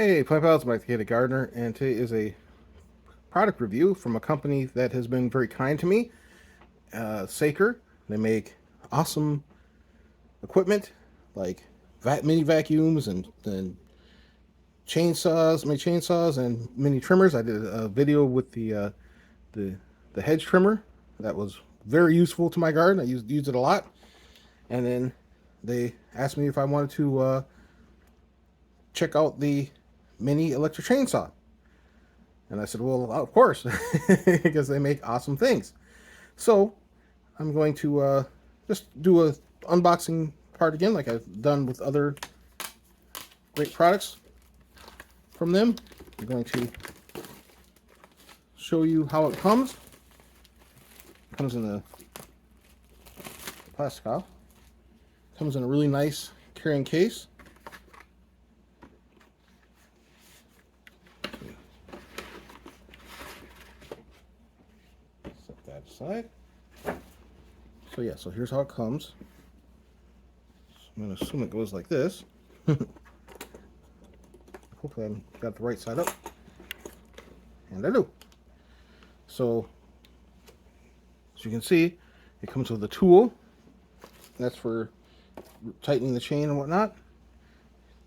Hey, Plant Pals, Mike the Gardener, and today is a product review from a company that has been very kind to me, Saker. They make awesome equipment like mini vacuums and chainsaws and mini trimmers. I did a video with the the hedge trimmer that was very useful to my garden. I used it a lot, and then they asked me if I wanted to check out the mini electric chainsaw. And I said, well, of course, because they make awesome things. So I'm going to just do a unboxing part again, like I've done with other great products from them. I'm going to show you how it comes. It comes in a plastic off. Comes in a really nice carrying case. Set that aside. So yeah, so here's how it comes. I'm going to assume it goes like this. Hopefully I've got the right side up. And I do. So, as you can see, it comes with a tool. That's for tightening the chain and whatnot.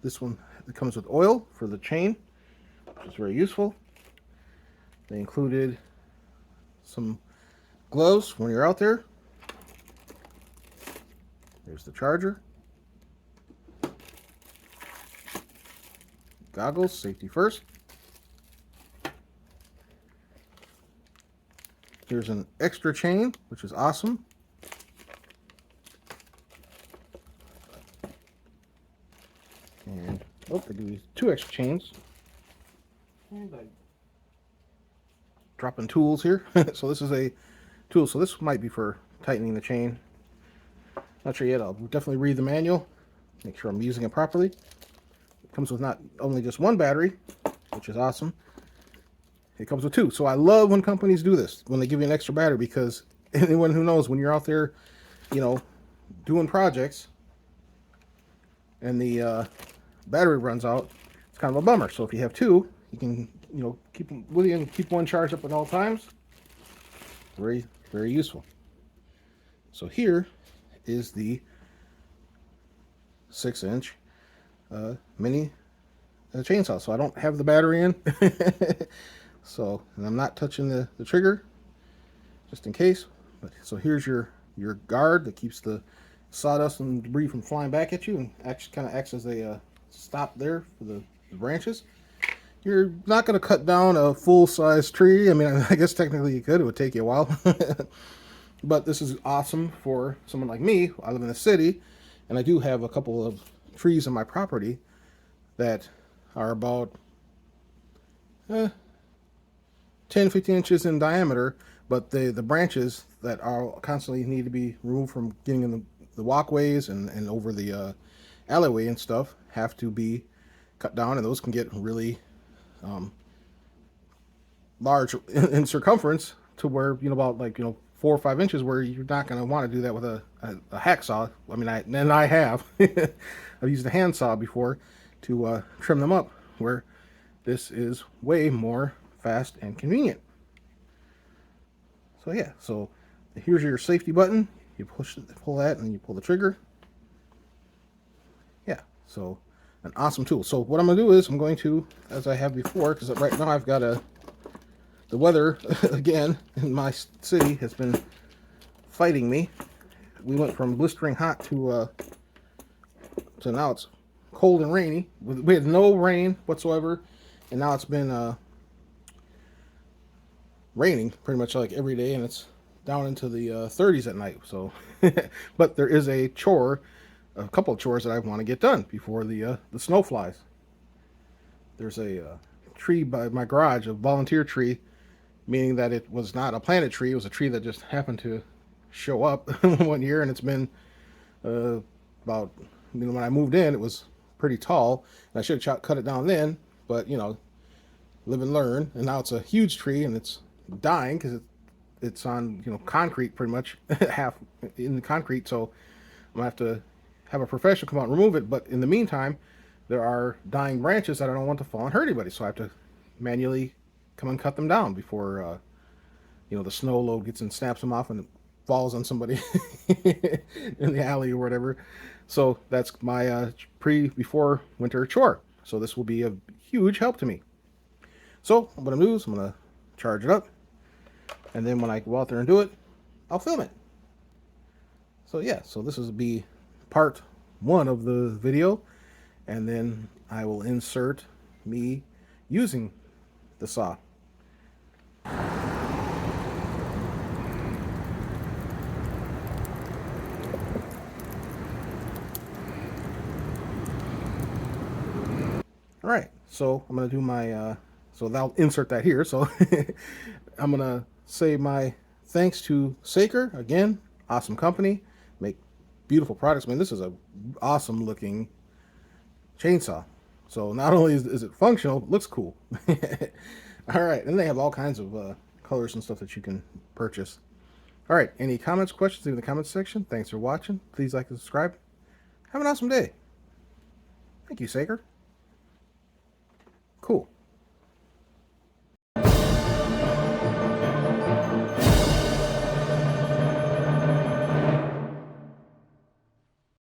This one, it comes with oil for the chain, which is very useful. They included some gloves when you're out there. There's the charger. Goggles, safety first. There's an extra chain, which is awesome. And, oh, they give you 2 extra chains. And I dropping tools here. So this is a tool. So this might be for tightening the chain. Not sure yet. I'll definitely read the manual. Make sure I'm using it properly. It comes with not only just one battery, which is awesome. It comes with 2. So I love when companies do this, when they give you an extra battery, because anyone who knows, when you're out there, you know, doing projects and the battery runs out, it's kind of a bummer. So if you have 2, you can, you know, keep them with you and keep one charged up at all times. Very, very useful. So here is the 6-inch mini chainsaw. So I don't have the battery in. So, and I'm not touching the trigger, just in case. But, so here's your guard that keeps the sawdust and debris from flying back at you, and actually kind of acts as a stop there for the branches. You're not going to cut down a full-size tree. I mean, I guess technically you could. It would take you a while. But this is awesome for someone like me. I live in the city, and I do have a couple of trees on my property that are about 10-15 inches in diameter, but the branches that are constantly need to be removed from getting in the walkways and over the alleyway and stuff have to be cut down, and those can get really large in circumference, to where, you know, about, like, you know, 4 or 5 inches, where you're not going to want to do that with a hacksaw. I mean, I have. I've used a handsaw before to trim them up, where this is way more fast and convenient. So yeah, so here's your safety button. You pull that, and you pull the trigger. Yeah, so an awesome tool. So what I'm going to do is I'm going to, as I have before, because right now I've got the weather again in my city has been fighting me. We went from blistering hot to now it's cold and rainy. We had no rain whatsoever, and now it's been raining pretty much like every day, and it's down into the 30s at night. So, but there is a couple of chores that I want to get done before the snow flies. There's a tree by my garage, a volunteer tree, meaning that it was not a planted tree. It was a tree that just happened to show up one year, and it's been about, you know, when I moved in, it was pretty tall, and I should have cut it down then, but, you know, live and learn. And now it's a huge tree, and it's dying because it's on, you know, concrete, pretty much half in the concrete. So I'm gonna have to have a professional come out and remove it. But in the meantime, there are dying branches that I don't want to fall and hurt anybody, so I have to manually come and cut them down before the snow load gets and snaps them off and it falls on somebody in the alley or whatever. So that's my before winter chore. So this will be a huge help to me. So what I'm gonna do is I'm gonna charge it up, and then when I go out there and do it, I'll film it. So yeah, so this will be part 1 of the video, and then I will insert me using the saw. All right, so I'm gonna do my so I'll insert that here. So I'm gonna say my thanks to Saker again. Awesome company, make beautiful products. Man, this is a awesome looking chainsaw. So not only is it functional, it looks cool. All right, and they have all kinds of colors and stuff that you can purchase. All right, any comments, questions, leave in the comments section. Thanks for watching. Please like and subscribe. Have an awesome day. Thank you, Saker. Cool.